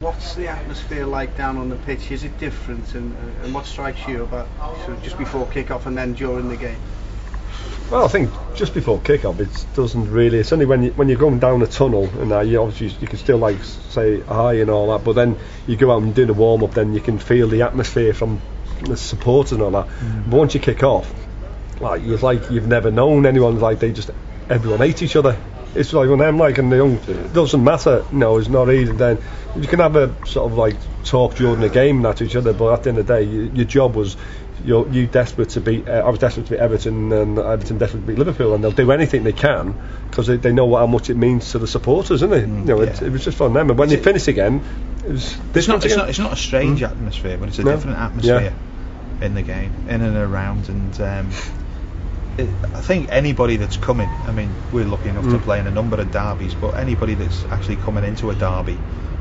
What's the atmosphere like down on the pitch? Is it different, and what strikes you about sort of just before kick-off and then during the game? Well, I think just before kick-off, it doesn't really. It's only when you're going down a tunnel, and you can still like say hi and all that. But then you go out and do the warm-up, then you can feel the atmosphere from the supporters and all that. But once you kick off, like you've never known anyone. Like everyone hates each other. It's like on them, like, and it doesn't matter. No, it's not easy. Then you can have a sort of like talk during the game and to each other, but at the end of the day, your job was you desperate to beat. I was desperate to beat Everton, and Everton desperate to beat Liverpool, and they'll do anything they can because they know how much it means to the supporters, isn't it? It was just for them. And when they finish again, it's not a strange atmosphere, but it's a different atmosphere in the game, in and around, and. I think anybody that's coming, I mean, we're lucky enough to play in a number of derbies, but anybody that's actually coming into a derby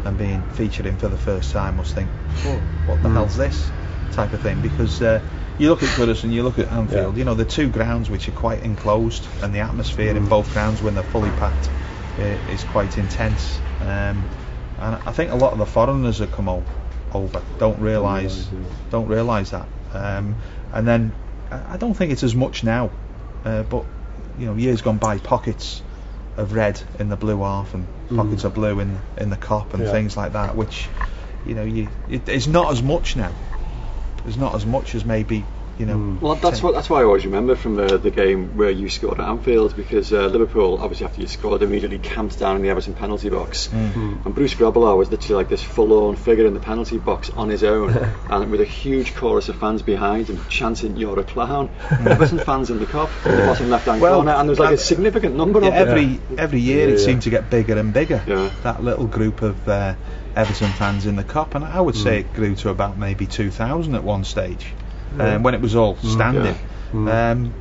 and being featured in for the first time must think, what the hell's this type of thing, because you look at Goodison, you look at Anfield, the two grounds which are quite enclosed, and the atmosphere in both grounds when they're fully packed is quite intense, and I think a lot of the foreigners that come over don't realise that, and then I don't think it's as much now, but years gone by, pockets of red in the blue half and pockets of blue in the cop and things like that, which it's not as much now. There's not as much as maybe. Well, that's why I always remember from the game where you scored at Anfield, because Liverpool, obviously after you scored, immediately camped down in the Everton penalty box, and Bruce Grobbelaar was literally like this forlorn figure in the penalty box on his own, and with a huge chorus of fans behind him chanting "You're a clown." Everton fans in the Kop, in the bottom left-hand corner, and there was like a significant number of them. Every year it seemed to get bigger and bigger. That little group of Everton fans in the Kop, and I would say it grew to about maybe 2,000 at one stage. When it was all standing, and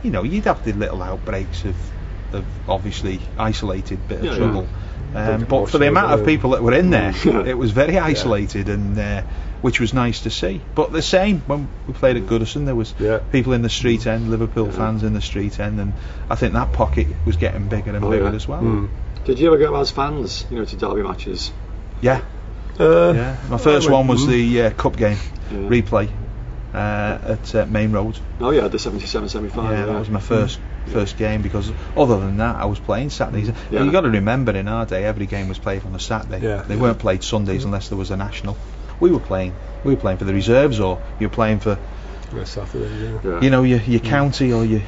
you'd have the little outbreaks of obviously isolated bit of trouble, but for the amount of people that were in there, it was very isolated, and which was nice to see. But the same when we played at Goodison, there was people in the street end, Liverpool fans in the street end, and I think that pocket was getting bigger and bigger as well. Did you ever go as fans, to derby matches? My first one was the cup game replay. At Main Road. Oh yeah, the 77 semi-final. Yeah, that was my first game, because other than that I was playing Saturdays. And you got to remember, in our day every game was played on a Saturday. They weren't played Sundays unless there was a national. We were playing for the reserves, or you were playing for Saturday. Your county or your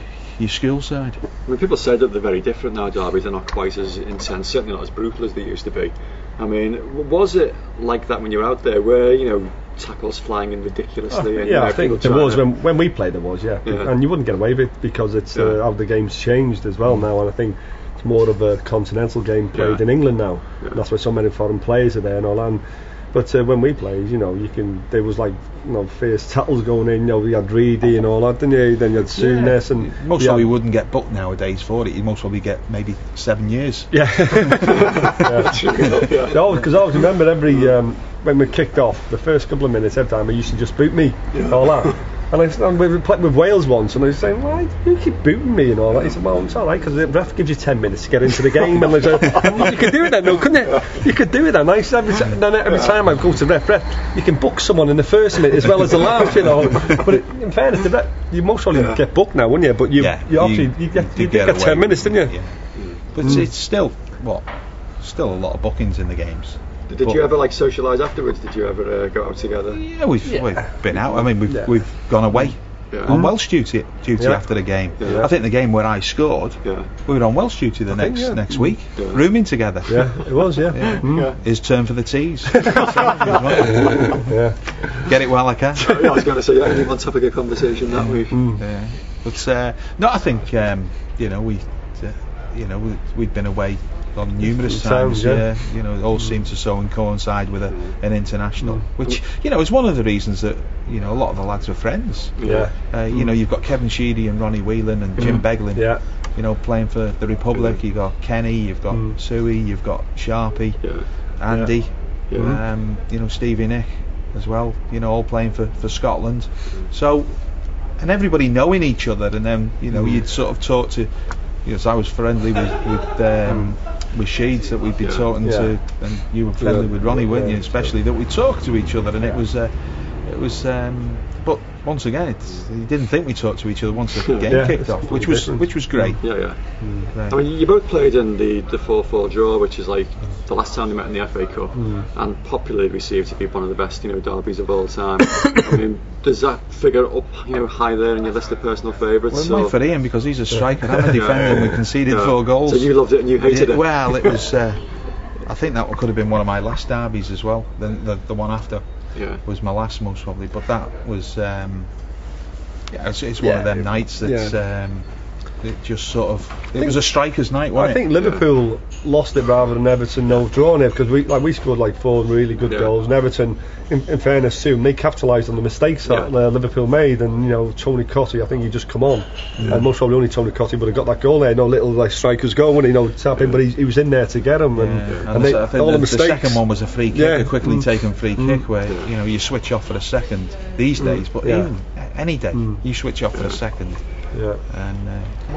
school side. I mean, people say that they're very different now, derbies. They're not quite as intense, certainly not as brutal as they used to be. I mean, was it like that when you were out there, where tackles flying in ridiculously? I think there was when we played. There was, and you wouldn't get away with it because it's how the game's changed as well now, and I think it's more of a continental game played in England now. And that's why so many foreign players are there and all that. But when we played, there was like fierce tackles going in. You had Reedy and all that, didn't you? Then you had Souness, and most probably wouldn't get booked nowadays for it. You'd most probably get maybe 7 years. Because I always remember when we kicked off, the first couple of minutes every time, he used to just boot me, all that. And we played with Wales once, and I was saying, why do you keep booting me and all that? He said, well, it's alright, because the ref gives you 10 minutes to get into the game. And I said, you could do it then, though, couldn't you? You could do it then. Every time I go to ref, you can book someone in the first minute as well as the last, But in fairness, the ref, you most probably get booked now, wouldn't you? But you get 10 minutes, didn't you? But it's still a lot of bookings in the games. Did you ever socialise afterwards? Did you ever go out together? Yeah, we've been out. I mean, we've gone away on Welsh duty after the game. I think the game where I scored, we were on Welsh duty the next week, rooming together. Yeah, it was. His turn for the teas. Get it while I can. I was going to say, I think on topic of conversation that week. But no, I think we'd been away on numerous times. It all seemed to so and coincide with an international, which is one of the reasons that a lot of the lads are friends. You've got Kevin Sheedy and Ronnie Whelan and Jim Beglin. Playing for the Republic. You've got Kenny, you've got Suey, you've got Sharpie, Andy, Stevie Nick as well. All playing for Scotland. So, and everybody knowing each other, and then you'd sort of talk to because I was friendly with Sheeds that we'd been talking to, and you were friendly with Ronnie, weren't you? Especially that we talked to each other, and it was. But once again, you didn't think we talked to each other once the game kicked off, which was great. Yeah. I mean, you both played in the 4-4 draw, which is like the last time they met in the FA Cup, and popularly received to be one of the best, derbies of all time. I mean, does that figure up, high there in your list of personal favourites? Well, it might for Ian, because he's a striker. I'm a defender, and we conceded 4 goals. So you loved it and you hated it. Well, it was. I think that could have been one of my last derbies as well. The one after. Was my last most probably, but that was it's one of them nights that's it just sort of it was a striker's night, wasn't it? I think Liverpool lost it rather than Everton drawn it, because we scored 4 really good goals, and Everton, in fairness, soon they capitalised on the mistakes that Liverpool made, and Tony Cottee, I think he just come on, and most probably only Tony Cottee would have got that goal there. Little strikers go when tapping, but he was in there to get him, and I think all the mistakes. The second one was a free kick, a quickly taken free kick, where you switch off for a second these days, but even any day you switch off for a second. And